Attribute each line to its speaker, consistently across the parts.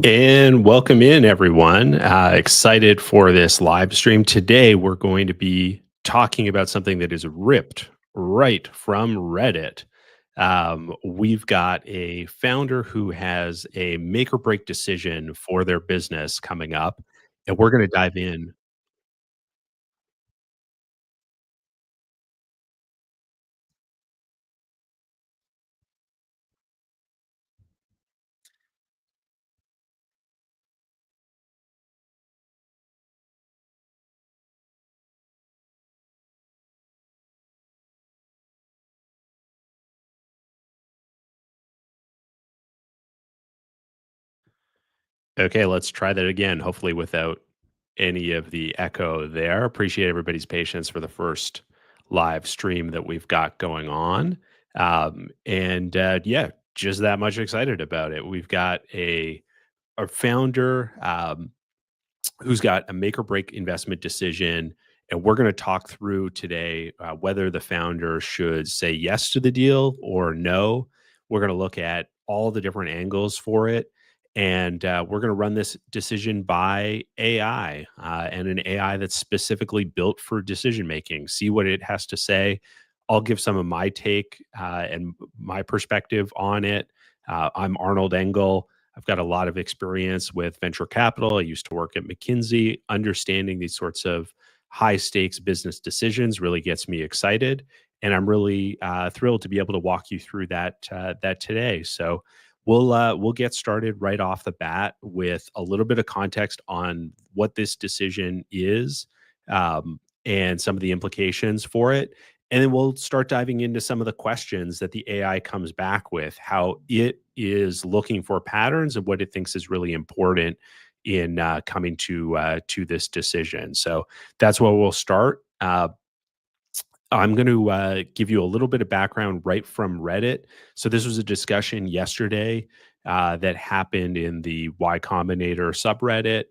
Speaker 1: And welcome in, everyone. Excited for this live stream. Today, we're going to be talking about something that is ripped right from Reddit. We've got a founder who has a make or break decision for their business coming up, and we're going to dive in. Okay, let's try that again, hopefully without any of the echo there. Appreciate everybody's patience for the first live stream that we've got going on. Yeah, just that much excited about it. We've got a founder who's got a make or break investment decision. And we're going to talk through today whether the founder should say yes to the deal or no. We're going to look at all the different angles for it. And we're going to run this decision by AI and an AI that's specifically built for decision making, see what it has to say. I'll give some of my take and my perspective on it. I'm Arnold Engel. I've got a lot of experience with venture capital. I used to work at McKinsey. Understanding these sorts of high stakes business decisions really gets me excited, and I'm really thrilled to be able to walk you through that today. So we'll get started right off the bat with a little bit of context on what this decision is and some of the implications for it. And then we'll start diving into some of the questions that the AI comes back with, how it is looking for patterns and what it thinks is really important in coming to this decision. So that's where we'll start. I'm going to give you a little bit of background right from Reddit. So this was a discussion yesterday that happened in the Y Combinator subreddit.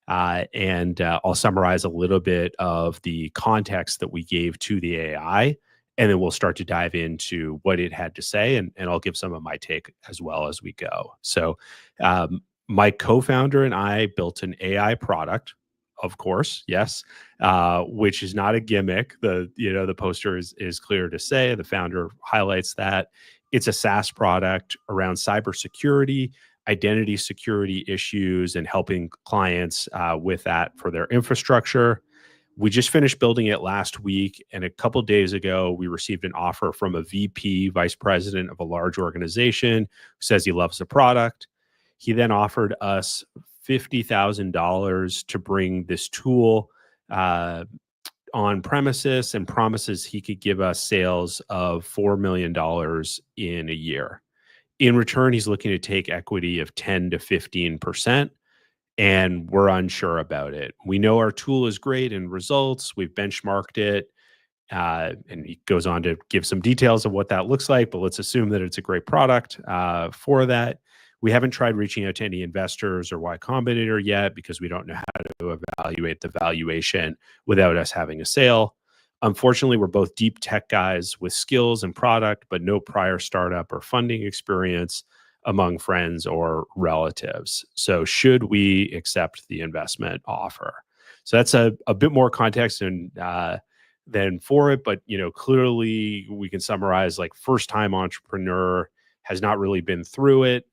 Speaker 1: I'll summarize a little bit of the context that we gave to the AI. And then we'll start to dive into what it had to say. And I'll give some of my take as well as we go. So, my co founder and I built an AI product, of course, yes, which is not a gimmick. The poster is clear to say. The founder highlights that it's a SaaS product around cybersecurity, identity security issues, and helping clients with that for their infrastructure. We just finished building it last week, and a couple days ago, we received an offer from a VP, vice president of a large organization, who says he loves the product. He then offered us $50,000 to bring this tool uh, on premises and promises he could give us sales of $4 million in a year. In return, he's looking to take equity of 10 to 15%, and we're unsure about it. We know our tool is great in results. We've benchmarked it. And he goes on to give some details of what that looks like, but let's assume that it's a great product for that. We haven't tried reaching out to any investors or Y Combinator yet because we don't know how to evaluate the valuation without us having a sale. Unfortunately, we're both deep tech guys with skills and product, but no prior startup or funding experience among friends or relatives. So, should we accept the investment offer? So that's a bit more context than for it, but clearly we can summarize like first time entrepreneur has not really been through it,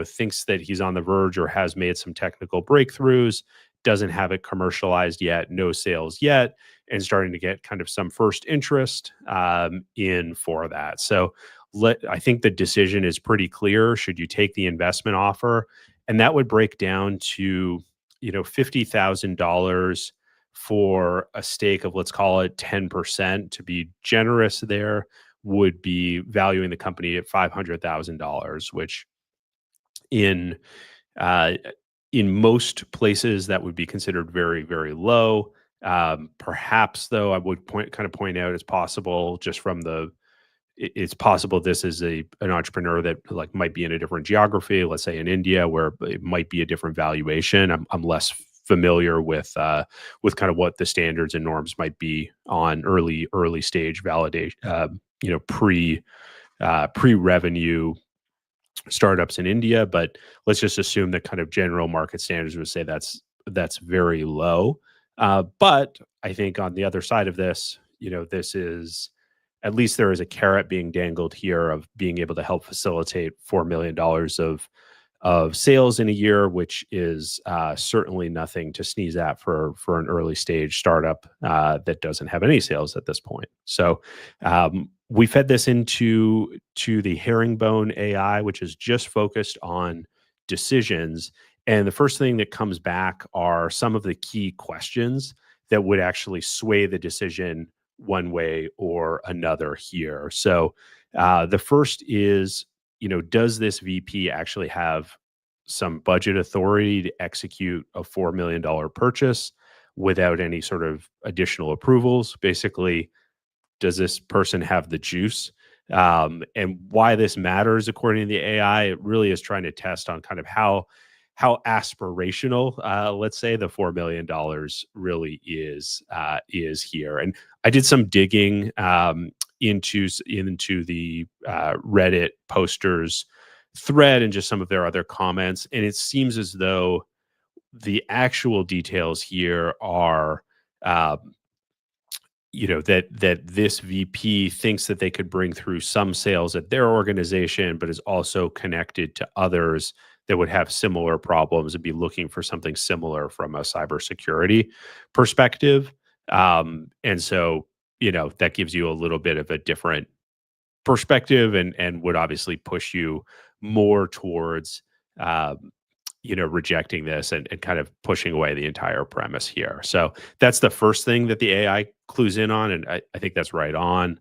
Speaker 1: thinks that he's on the verge or has made some technical breakthroughs, doesn't have it commercialized yet, no sales yet, and starting to get kind of some first interest in for that. So I think the decision is pretty clear. Should you take the investment offer? And that would break down to, $50,000 for a stake of, let's call it 10%, to be generous there, would be valuing the company at $500,000, which in uh, in most places that would be considered very, very low. Perhaps though, I would point out it's possible just from it's possible this is an entrepreneur that like might be in a different geography, let's say in India, where it might be a different valuation. I'm less familiar with kind of what the standards and norms might be on early stage validation, pre revenue startups in India, but let's just assume that kind of general market standards would say that's very low. But I think on the other side of this, this is at least there is a carrot being dangled here of being able to help facilitate $4 million of sales in a year, which is certainly nothing to sneeze at for an early stage startup that doesn't have any sales at this point. So we fed this to the Herringbone AI, which is just focused on decisions. And the first thing that comes back are some of the key questions that would actually sway the decision one way or another here. So the first is, does this VP actually have some budget authority to execute a $4 million purchase without any sort of additional approvals? Basically, does this person have the juice? And why this matters, according to the AI, it really is trying to test on kind of how aspirational, let's say, the $4 million really is here. And I did some digging into the Reddit posters thread and just some of their other comments, and it seems as though the actual details here are that this VP thinks that they could bring through some sales at their organization, but is also connected to others that would have similar problems and be looking for something similar from a cybersecurity perspective. And so, that gives you a little bit of a different perspective and would obviously push you more towards rejecting this and kind of pushing away the entire premise here. So that's the first thing that the AI clues in on, and I think that's right on.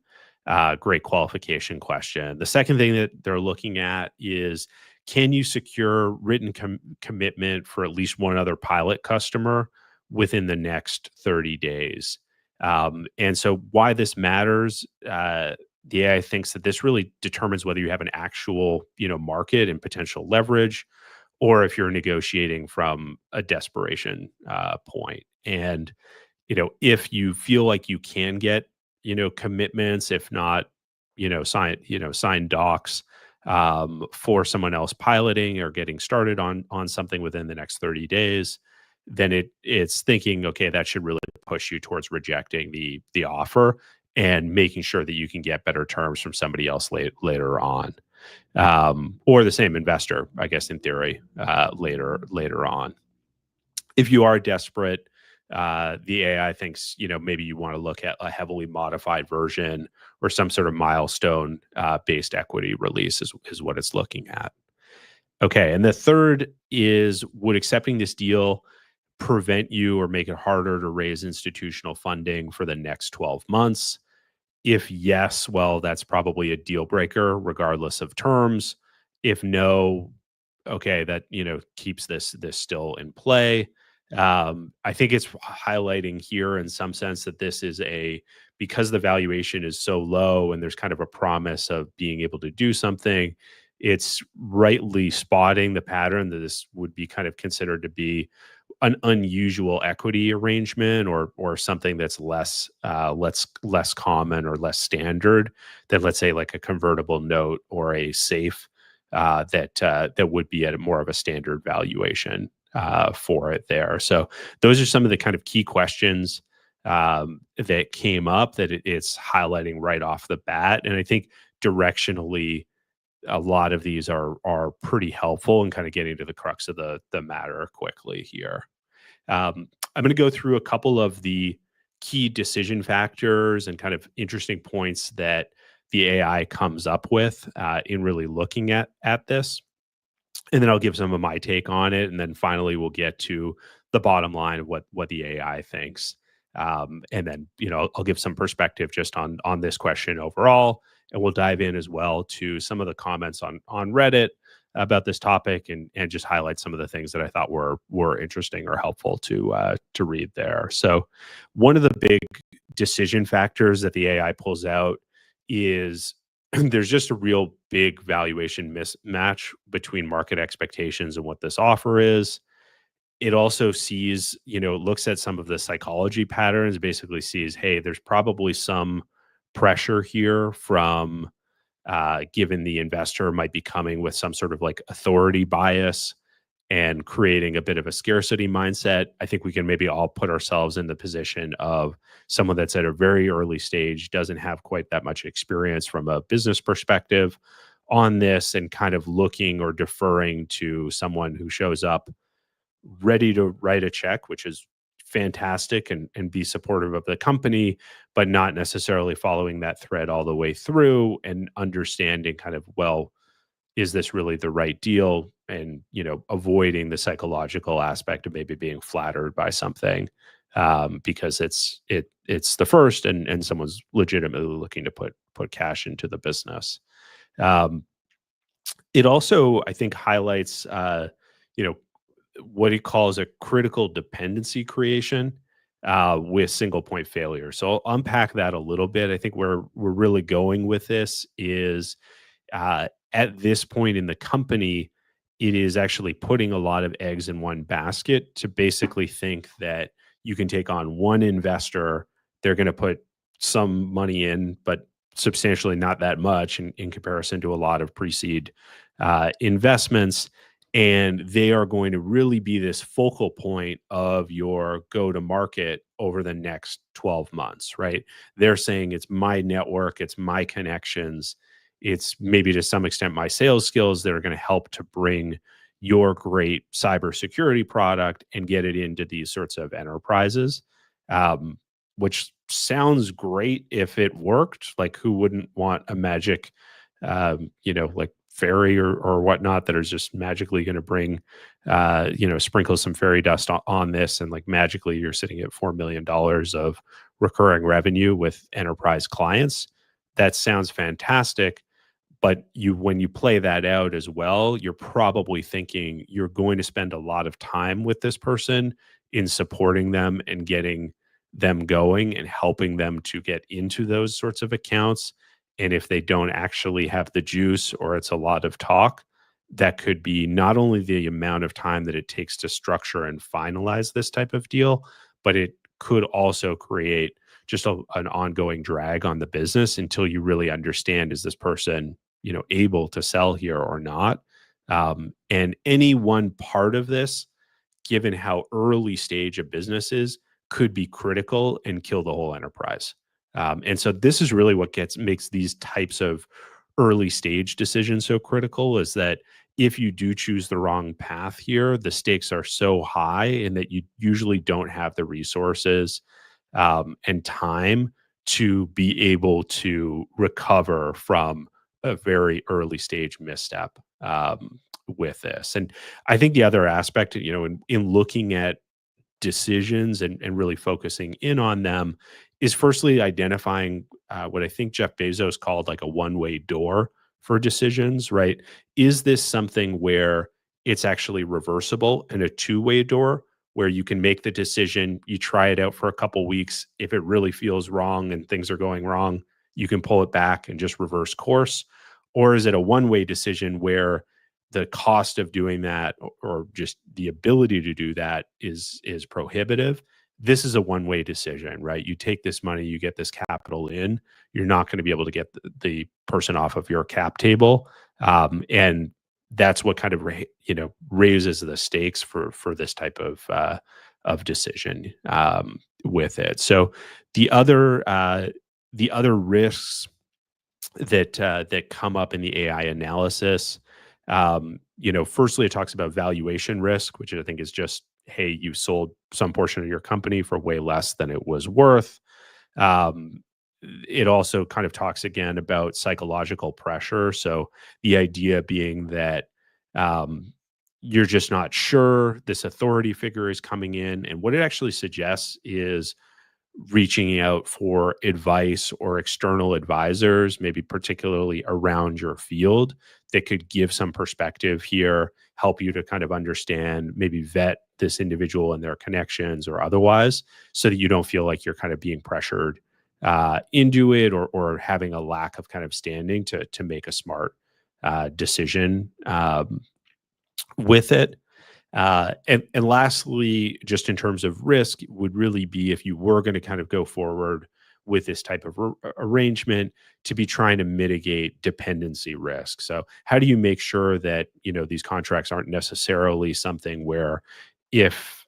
Speaker 1: Great qualification question. The second thing that they're looking at is, can you secure written commitment for at least one other pilot customer within the next 30 days? And so why this matters, the AI thinks that this really determines whether you have an actual, market and potential leverage, or if you're negotiating from a desperation point. And if you feel like you can get, commitments, if not, sign docs for someone else piloting or getting started on something within the next 30 days, then it's thinking, okay, that should really push you towards rejecting the offer and making sure that you can get better terms from somebody else later on, or the same investor, I guess, in theory, later on. If you are desperate, the AI thinks, maybe you want to look at a heavily modified version or some sort of milestone based equity release is what it's looking at. Okay, and the third is, would accepting this deal prevent you or make it harder to raise institutional funding for the next 12 months? If yes, well, that's probably a deal breaker regardless of terms. If no, okay, that keeps this still in play. I think it's highlighting here in some sense that this is because the valuation is so low and there's kind of a promise of being able to do something, it's rightly spotting the pattern that this would be kind of considered to be an unusual equity arrangement or something that's less common or less standard than, let's say, like a convertible note or a safe that would be at more of a standard valuation for it there. So those are some of the kind of key questions that came up that it's highlighting right off the bat, and I think directionally a lot of these are pretty helpful in kind of getting to the crux of the matter quickly here. I'm going to go through a couple of the key decision factors and kind of interesting points that the AI comes up with in really looking at this. And then I'll give some of my take on it. And then finally, we'll get to the bottom line of what the AI thinks. And then, I'll give some perspective just on this question overall. And we'll dive in as well to some of the comments on Reddit about this topic and just highlight some of the things that I thought were interesting or helpful to read there. So one of the big decision factors that the AI pulls out is there's just a real big valuation mismatch between market expectations and what this offer is. It also sees, looks at some of the psychology patterns, basically sees, hey, there's probably some pressure here from given the investor might be coming with some sort of like authority bias and creating a bit of a scarcity mindset. I think we can maybe all put ourselves in the position of someone that's at a very early stage, doesn't have quite that much experience from a business perspective on this, and kind of looking or deferring to someone who shows up ready to write a check, which is fantastic, and be supportive of the company, but not necessarily following that thread all the way through and understanding kind of, well, is this really the right deal? And, avoiding the psychological aspect of maybe being flattered by something, because it's the first, and someone's legitimately looking to put cash into the business. Um, it also, I think, highlights, you know, what he calls a critical dependency creation with single point failure. So I'll unpack that a little bit. I think where we're really going with this is, at this point in the company, it is actually putting a lot of eggs in one basket to basically think that you can take on one investor. They're going to put some money in, but substantially not that much in comparison to a lot of pre-seed investments. And they are going to really be this focal point of your go to market over the next 12 months, right? They're saying it's my network, it's my connections, it's maybe to some extent my sales skills that are going to help to bring your great cybersecurity product and get it into these sorts of enterprises, um, which sounds great if it worked. Like, who wouldn't want a magic, like fairy or whatnot that is just magically going to bring, sprinkle some fairy dust on this, and like magically you're sitting at $4 million of recurring revenue with enterprise clients. That sounds fantastic. But when you play that out as well, you're probably thinking you're going to spend a lot of time with this person in supporting them and getting them going and helping them to get into those sorts of accounts. And if they don't actually have the juice, or it's a lot of talk, that could be not only the amount of time that it takes to structure and finalize this type of deal, but it could also create just an ongoing drag on the business until you really understand, is this person able to sell here or not. And any one part of this, given how early stage a business is, could be critical and kill the whole enterprise. And so this is really what makes these types of early stage decisions so critical, is that if you do choose the wrong path here, the stakes are so high, and that you usually don't have the resources and time to be able to recover from a very early stage misstep with this. And I think the other aspect, in looking at decisions and really focusing in on them, is firstly identifying what I think Jeff Bezos called like a one-way door for decisions, right? Is this something where it's actually reversible, and a two-way door where you can make the decision, you try it out for a couple weeks. If it really feels wrong and things are going wrong, you can pull it back and just reverse course? Or is it a one-way decision where the cost of doing that, or just the ability to do that, is prohibitive? This is a one-way decision, right? You take this money, you get this capital in, you're not going to be able to get the person off of your cap table. And that's what kind of raises the stakes for this type of decision with it. So the other risks that come up in the AI analysis, firstly, it talks about valuation risk, which I think is just, hey, you sold some portion of your company for way less than it was worth. Um, it also kind of talks again about psychological pressure. So the idea being that um, you're just not sure, this authority figure is coming in, and what it actually suggests is reaching out for advice or external advisors, maybe particularly around your field, that could give some perspective here, help you to kind of understand, maybe vet this individual and their connections or otherwise, so that you don't feel like you're kind of being pressured into it, or having a lack of kind of standing to make a smart decision with it. And lastly, just in terms of risk, would really be if you were going to kind of go forward with this type of arrangement to be trying to mitigate dependency risk. So how do you make sure that, these contracts aren't necessarily something where if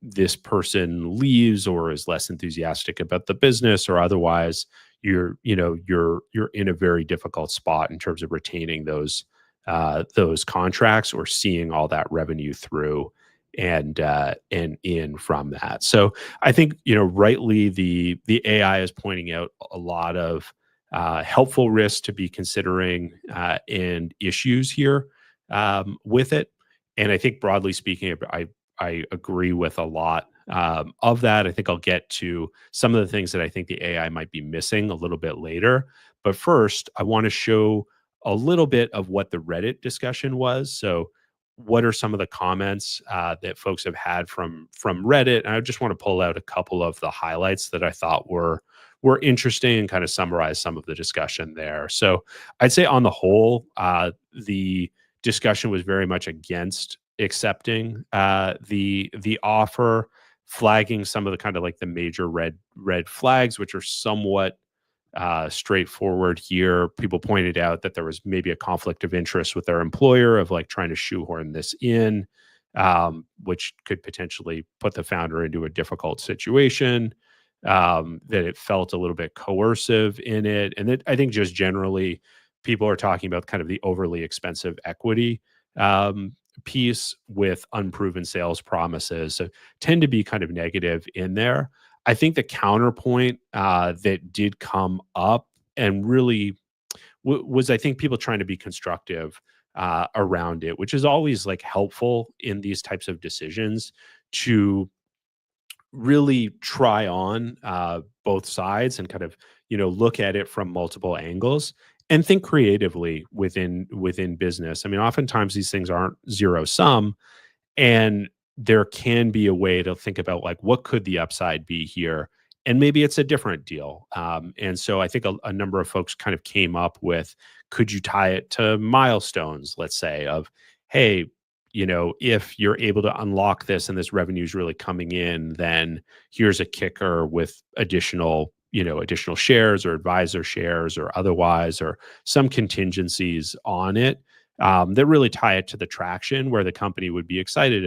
Speaker 1: this person leaves or is less enthusiastic about the business or otherwise, you're in a very difficult spot in terms of retaining those contracts or seeing all that revenue through and in from that. So I think, rightly, the AI is pointing out a lot of helpful risks to be considering and issues here with it. And I think broadly speaking, I agree with a lot of that. I think I'll get to some of the things that I think the AI might be missing a little bit later. But first, I want to show a little bit of what the Reddit discussion was. So, what are some of the comments that folks have had from Reddit? And I just want to pull out a couple of the highlights that I thought were interesting and kind of summarize some of the discussion there. So, I'd say on the whole, the discussion was very much against accepting the offer, flagging some of the kind of like the major red flags, which are somewhat straightforward here. People pointed out that there was maybe a conflict of interest with their employer of like trying to shoehorn this in, which could potentially put the founder into a difficult situation. That it felt a little bit coercive in it, and that I think just generally people are talking about kind of the overly expensive equity piece with unproven sales promises. So tend to be kind of negative in there. I think the counterpoint that did come up and really was, I think, people trying to be constructive around it, which is always like helpful in these types of decisions to really try on both sides and kind of look at it from multiple angles and think creatively within business. I mean, oftentimes these things aren't zero sum, and there can be a way to think about like what could the upside be here, and maybe it's a different deal. And so I think a number of folks kind of came up with, could you tie it to milestones, let's say, of, hey, if you're able to unlock this and this revenue is really coming in, then here's a kicker with additional shares or advisor shares or otherwise, or some contingencies on it that really tie it to the traction where the company would be excited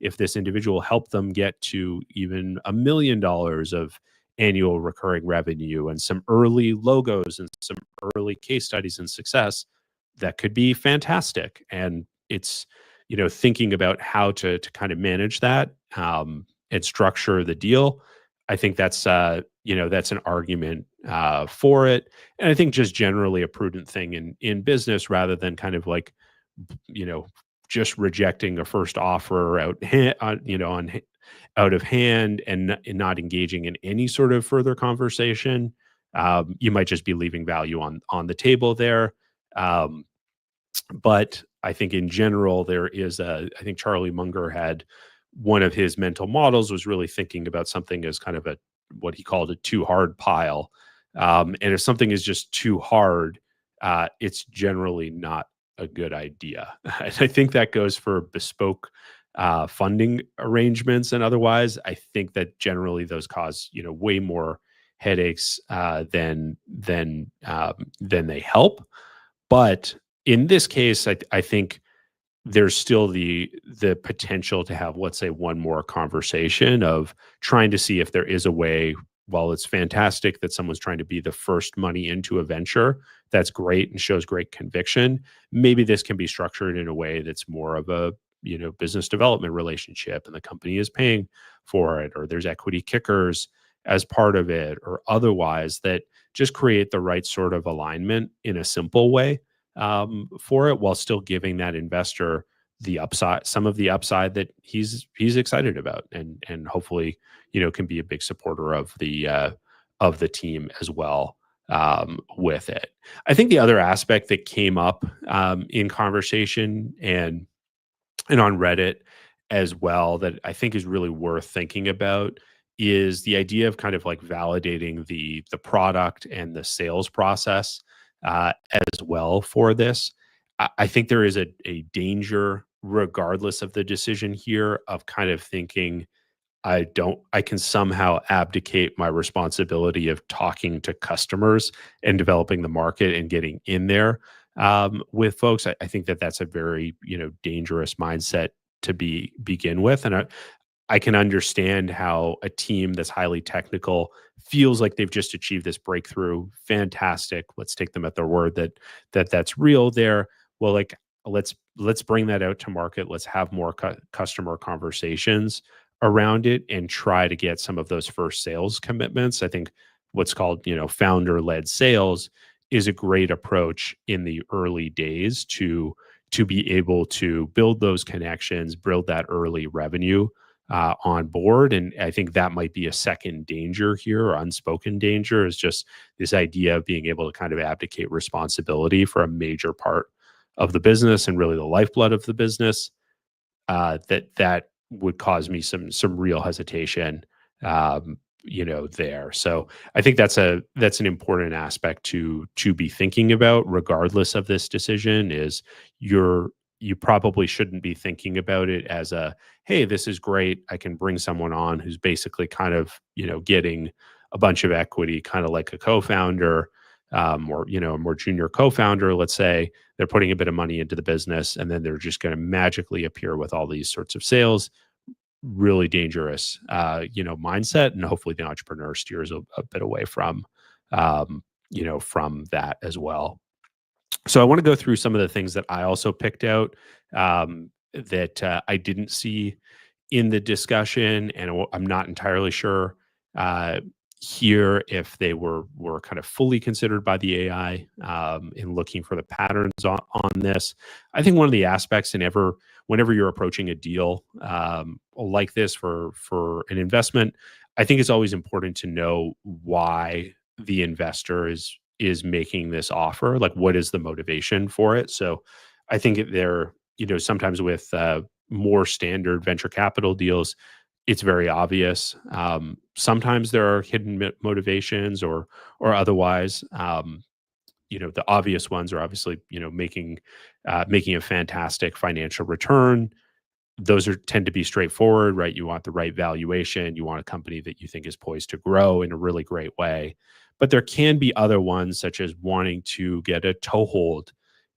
Speaker 1: if this individual helped them get to even $1 million of annual recurring revenue and some early logos and some early case studies and success, that could be fantastic. And it's, thinking about how to kind of manage that and structure the deal. I think that's an argument for it. And I think just generally a prudent thing in business rather than kind of like, you know, just rejecting a first offer out of hand and not engaging in any sort of further conversation. You might just be leaving value on the table there. Um, but I think in general, I think Charlie Munger had one of his mental models was really thinking about something as kind of what he called a too hard pile. And if something is just too hard, it's generally not a good idea. And I think that goes for bespoke funding arrangements and otherwise. I think that generally those cause, way more headaches than they help. But in this case, I think there's still the potential to have, let's say, one more conversation of trying to see if there is a way. While it's fantastic that someone's trying to be the first money into a venture, that's great and shows great conviction. Maybe this can be structured in a way that's more of a business development relationship, and the company is paying for it, or there's equity kickers as part of it, or otherwise that just create the right sort of alignment in a simple way for it, while still giving that investor the upside, some of the upside that he's excited about, and hopefully can be a big supporter of the team as well with it. I think the other aspect that came up in conversation and on Reddit as well that I think is really worth thinking about is the idea of kind of like validating the product and the sales process as well for this. I think there is a danger, regardless of the decision here, of kind of thinking I can somehow abdicate my responsibility of talking to customers and developing the market and getting in there with folks. I think that that's a very, dangerous mindset to begin with. And I can understand how a team that's highly technical feels like they've just achieved this breakthrough. Fantastic. Let's take them at their word that's real there. Well, like let's bring that out to market. Let's have more customer conversations around it and try to get some of those first sales commitments. I think what's called, founder led sales is a great approach in the early days to be able to build those connections, build that early revenue on board. And I think that might be a second danger here, or unspoken danger, is just this idea of being able to kind of abdicate responsibility for a major part of the business and really the lifeblood of the business. That would cause me some real hesitation, there. So I think that's an important aspect to be thinking about, regardless of this decision. Is you're you probably shouldn't be thinking about it as a, hey, this is great. I can bring someone on who's basically kind of, getting a bunch of equity, kind of like a co-founder, or a more junior co-founder, let's say. They're putting a bit of money into the business and then they're just going to magically appear with all these sorts of sales. Really dangerous, mindset. And hopefully the entrepreneur steers a bit away from that as well. So I want to go through some of the things that I also picked out, that I didn't see in the discussion, and I'm not entirely sure uh, here if they were kind of fully considered by the AI in looking for the patterns on this. I think one of the aspects whenever you're approaching a deal like this for an investment, I think it's always important to know why the investor is making this offer. Like, what is the motivation for it? So, I think there, sometimes with more standard venture capital deals, it's very obvious. Sometimes there are hidden motivations or otherwise. The obvious ones are obviously, making a fantastic financial return. Those tend to be straightforward, right? You want the right valuation. You want a company that you think is poised to grow in a really great way. But there can be other ones, such as wanting to get a toehold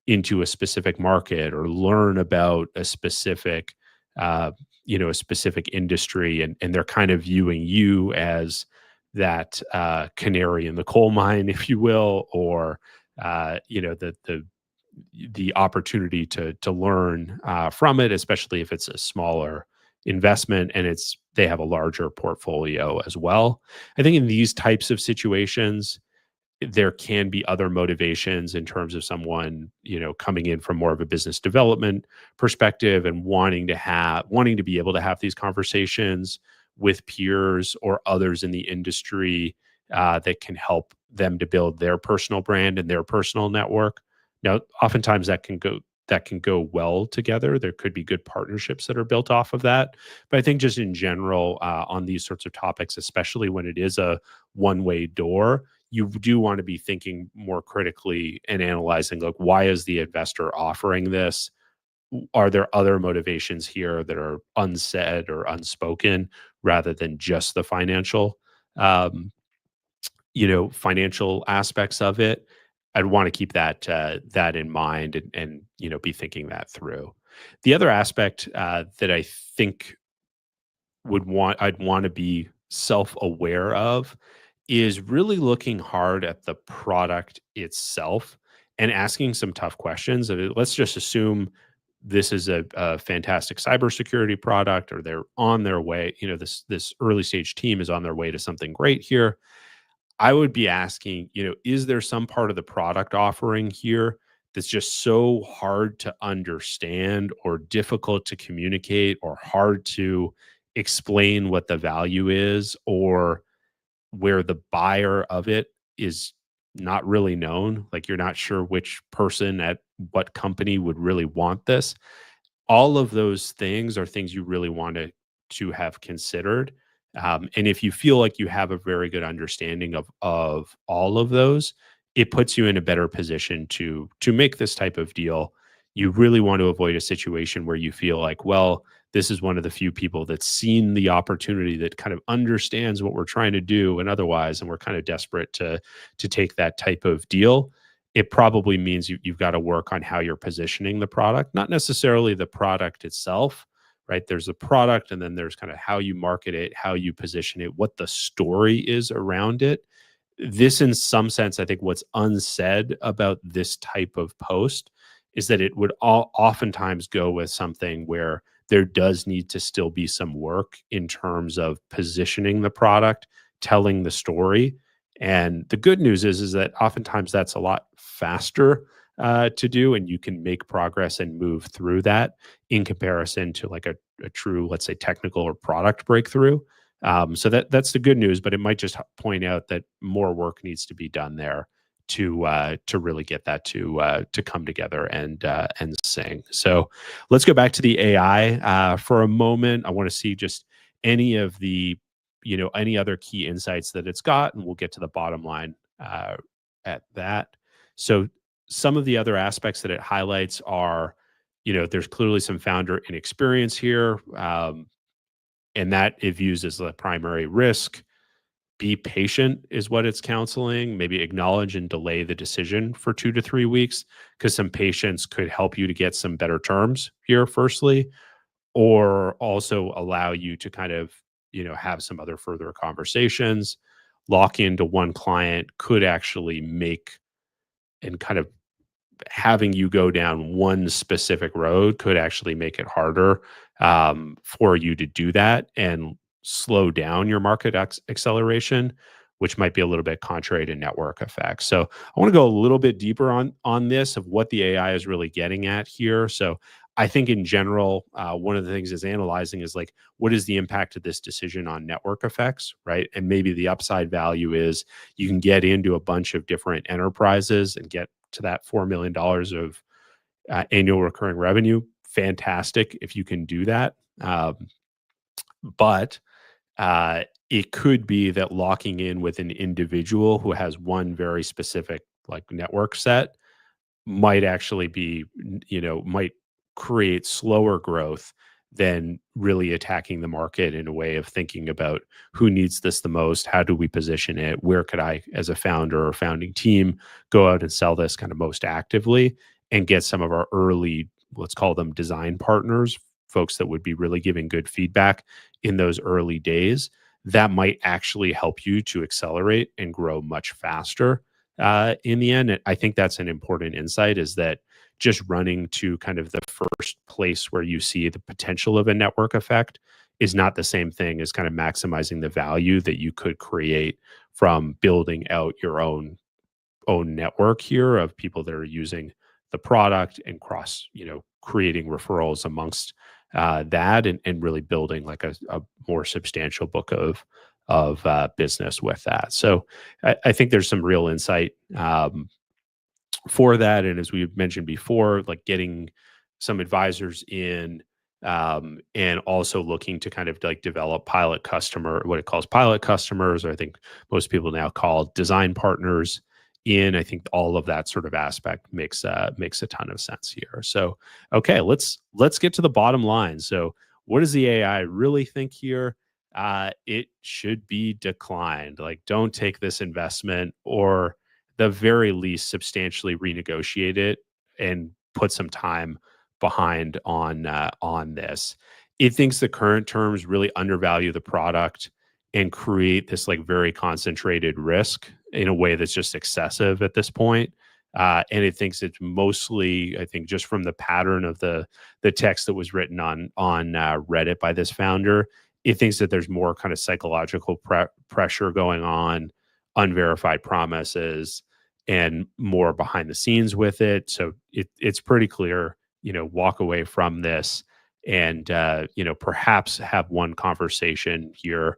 Speaker 1: into a specific market or learn about a specific industry, and they're kind of viewing you as that canary in the coal mine, if you will, or the opportunity to learn from it, especially if it's a smaller investment and they have a larger portfolio as well. I think in these types of situations, there can be other motivations in terms of someone, coming in from more of a business development perspective and wanting to be able to have these conversations with peers or others in the industry that can help them to build their personal brand and their personal network. Now, oftentimes that can go well together. There could be good partnerships that are built off of that. But I think just in general, on these sorts of topics, especially when it is a one-way door, you do want to be thinking more critically and analyzing, like, why is the investor offering this? Are there other motivations here that are unsaid or unspoken rather than just the um, financial aspects of it? I'd want to keep that in mind and be thinking that through. The other aspect that I think I'd want to be self-aware of is really looking hard at the product itself and asking some tough questions. Let's just assume this is a fantastic cybersecurity product, or they're on their way. This early stage team is on their way to something great here. I would be asking, is there some part of the product offering here that's just so hard to understand or difficult to communicate or hard to explain what the value is, or where the buyer of it is not really known? Like, you're not sure which person at what company would really want this. All of those things are things you really want to have considered. And if you feel like you have a very good understanding of all of those, it puts you in a better position to make this type of deal. You really want to avoid a situation where you feel like, well, this is one of the few people that's seen the opportunity, that kind of understands what we're trying to do and otherwise, and we're kind of desperate to take that type of deal. It probably means you've got to work on how you're positioning the product, not necessarily the product itself, right? There's a product, and then there's kind of how you market it, how you position it, what the story is around it. This, in some sense, I think what's unsaid about this type of post is that it would oftentimes go with something where there does need to still be some work in terms of positioning the product, telling the story. And the good news is that oftentimes that's a lot faster to do, and you can make progress and move through that in comparison to like a true, let's say, technical or product breakthrough. So that's the good news, but it might just point out that more work needs to be done there to really get that to come together and sing. So let's go back to the AI for a moment. I want to see just any of the any other key insights that it's got, and we'll get to the bottom line at that. So some of the other aspects that it highlights are, there's clearly some founder inexperience here. And that it views as the primary risk. Be patient is what it's counseling. Maybe acknowledge and delay the decision for 2 to 3 weeks, because some patience could help you to get some better terms here, firstly, or also allow you to kind of, have some other further conversations. Lock into one client could actually make, and kind of having you go down one specific road could actually make it harder for you to do that and slow down your market acceleration, which might be a little bit contrary to network effects. So I want to go a little bit deeper on this of what the AI is really getting at here. So I think in general, one of the things is analyzing is like, what is the impact of this decision on network effects, right? And maybe the upside value is you can get into a bunch of different enterprises and get to that $4 million of annual recurring revenue. Fantastic if you can do that. But it could be that locking in with an individual who has one very specific like network set might actually be, might create slower growth than really attacking the market in a way of thinking about who needs this the most, how do we position it, where could I, as a founder or founding team, go out and sell this kind of most actively and get some of our early, let's call them design partners, folks that would be really giving good feedback in those early days. That might actually help you to accelerate and grow much faster in the end. I think that's an important insight, is that just running to kind of the first place where you see the potential of a network effect is not the same thing as kind of maximizing the value that you could create from building out your own network here of people that are using the product and creating referrals amongst that, and really building like a more substantial book of business with that. So I think there's some real insight for that. And as we mentioned before, like getting some advisors in, and also looking to kind of like develop what it calls pilot customers, or I think most people now call design partners in. I think all of that sort of aspect makes a ton of sense here. So, okay, let's get to the bottom line. So what does the AI really think here? It should be declined. Like, don't take this investment, or the very least substantially renegotiate it and put some time behind on this. It thinks the current terms really undervalue the product and create this like very concentrated risk in a way that's just excessive at this point. And it thinks it's mostly, I think, just from the pattern of the text that was written on Reddit by this founder, it thinks that there's more kind of psychological pressure going on, unverified promises, and more behind the scenes with it. So it's pretty clear, walk away from this and, perhaps have one conversation here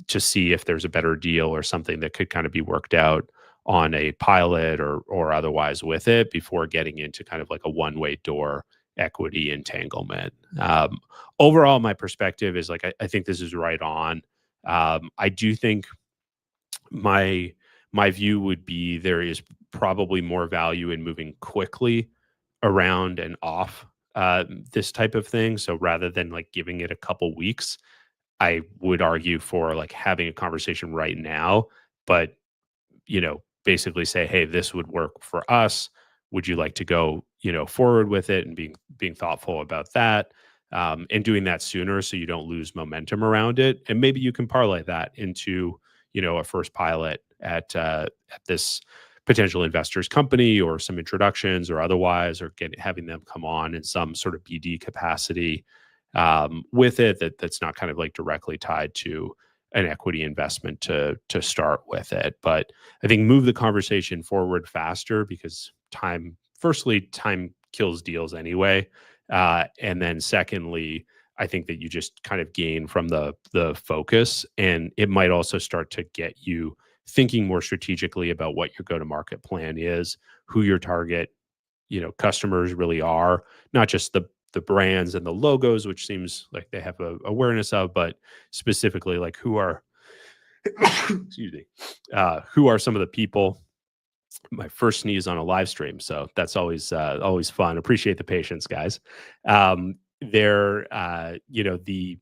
Speaker 1: to see if there's a better deal or something that could kind of be worked out on a pilot or otherwise with it before getting into kind of like a one-way door equity entanglement. Overall, my perspective is like, I think this is right on. I do think my my view would be there is probably more value in moving quickly around and off this type of thing. So rather than like giving it a couple weeks, I would argue for like having a conversation right now, but basically say, "Hey, this would work for us. Would you like to go, forward with it?" And being thoughtful about that, and doing that sooner so you don't lose momentum around it. And maybe you can parlay that into, a first pilot at this potential investor's company or some introductions or otherwise, or having them come on in some sort of BD capacity with it that's not kind of like directly tied to an equity investment to start with it. But I think move the conversation forward faster because time kills deals anyway. And then secondly, I think that you just kind of gain from the focus, and it might also start to get you thinking more strategically about what your go-to-market plan is, who your target, customers really are, not just the brands and the logos, which seems like they have a awareness of, but specifically like who are excuse me, who are some of the people. My first sneeze on a live stream, so that's always fun. Appreciate the patience, guys. They're the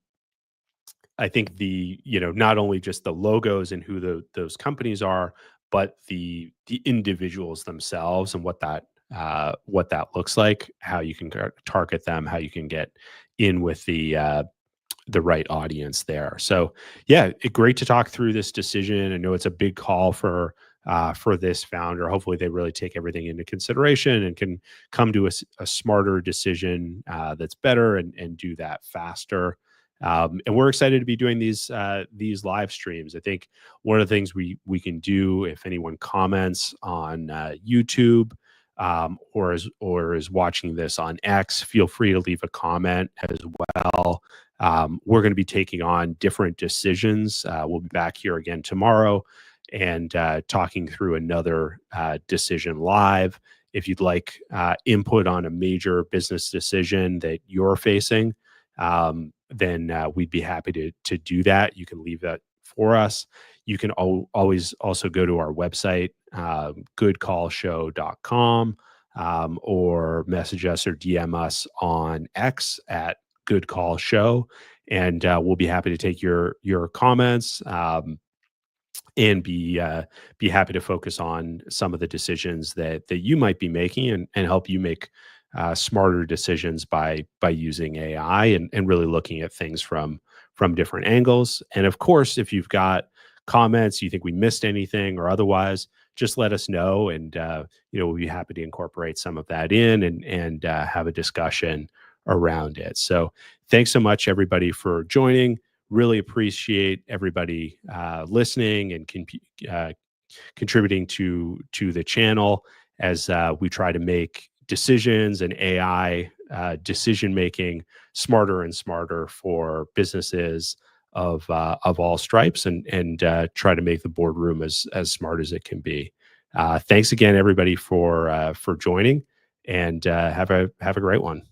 Speaker 1: I think not only just the logos and who those companies are, but the individuals themselves and what that looks like, how you can target them, how you can get in with the right audience there. So yeah, great to talk through this decision. I know it's a big call for this founder. Hopefully they really take everything into consideration and can come to a smarter decision that's better and do that faster. And we're excited to be doing these live streams. I think one of the things we can do, if anyone comments on YouTube, or is watching this on X, feel free to leave a comment as well. We're going to be taking on different decisions. We'll be back here again tomorrow and talking through another decision live. If you'd like input on a major business decision that you're facing, then we'd be happy to do that. You can leave that for us. You can always also go to our website, goodcallshow.com, or message us or DM us on X at Good Call Show, and we'll be happy to take your comments, and be happy to focus on some of the decisions that you might be making, and help you make smarter decisions by using AI, and really looking at things from different angles. And of course, if you've got comments, you think we missed anything or otherwise, just let us know, and we'll be happy to incorporate some of that in, and have a discussion around it. So thanks so much, everybody, for joining. Really appreciate everybody listening and contributing to the channel as we try to make decisions and AI decision making smarter and smarter for businesses of all stripes, and try to make the boardroom as smart as it can be. Thanks again, everybody, for joining, and have a great one.